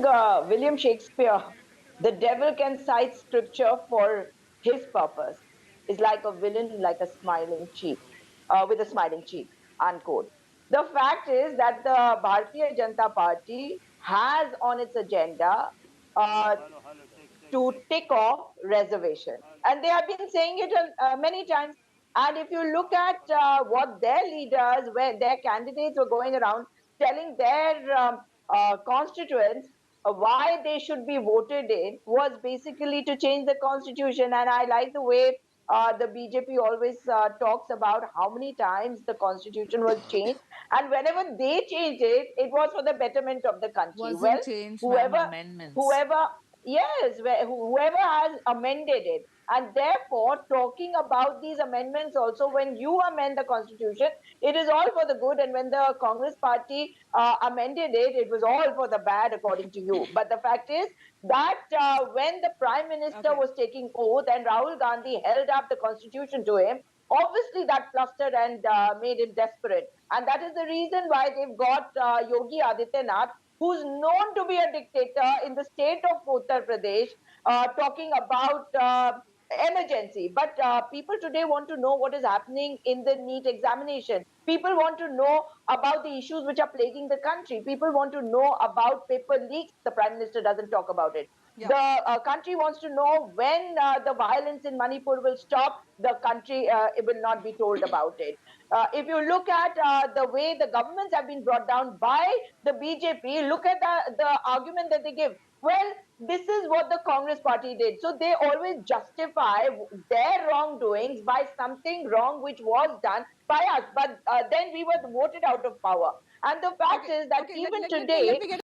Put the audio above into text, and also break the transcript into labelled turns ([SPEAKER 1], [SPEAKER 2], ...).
[SPEAKER 1] quoting William Shakespeare, the devil can cite scripture for his purpose. Is like a villain, like a smiling cheek, with a smiling cheek, unquote. The fact is that the Bharatiya Janata Party has on its agenda uh, to tick off reservation. And they have been saying it many times. And if you look at what their leaders, where their candidates were going around telling their constituents why they should be voted in, was basically to change the constitution. And I like the way the BJP always talks about how many times the constitution was changed. And whenever they changed it, it was for the betterment of the country. Well,
[SPEAKER 2] Wasn't changed, ma'am,
[SPEAKER 1] whoever
[SPEAKER 2] amendments.
[SPEAKER 1] whoever yes, whoever has amended it, and therefore talking about these amendments also, when you amend the constitution, it is all for the good, and when the Congress party amended it, it was all for the bad according to you. But the fact is that when the Prime Minister
[SPEAKER 2] Okay.
[SPEAKER 1] was taking oath and Rahul Gandhi held up the constitution to him, obviously that flustered and made him desperate, and that is the reason why they've got Yogi Adityanath, who's known to be a dictator in the state of Uttar Pradesh, talking about emergency. But people today want to know what is happening in the NEET examination. People want to know about the issues which are plaguing the country. People want to know about paper leaks. The Prime Minister doesn't talk about it.
[SPEAKER 2] Yeah.
[SPEAKER 1] The country wants to know when the violence in Manipur will stop. The country it will not be told about it. If you look at the way the governments have been brought down by the BJP, look at the argument that they give. Well, this is what the Congress party did. So they always justify their wrongdoings by something wrong which was done by us. But then we were voted out of power. And the fact
[SPEAKER 2] Okay.
[SPEAKER 1] is that
[SPEAKER 2] Okay.
[SPEAKER 1] even
[SPEAKER 2] Let me
[SPEAKER 1] today,
[SPEAKER 2] get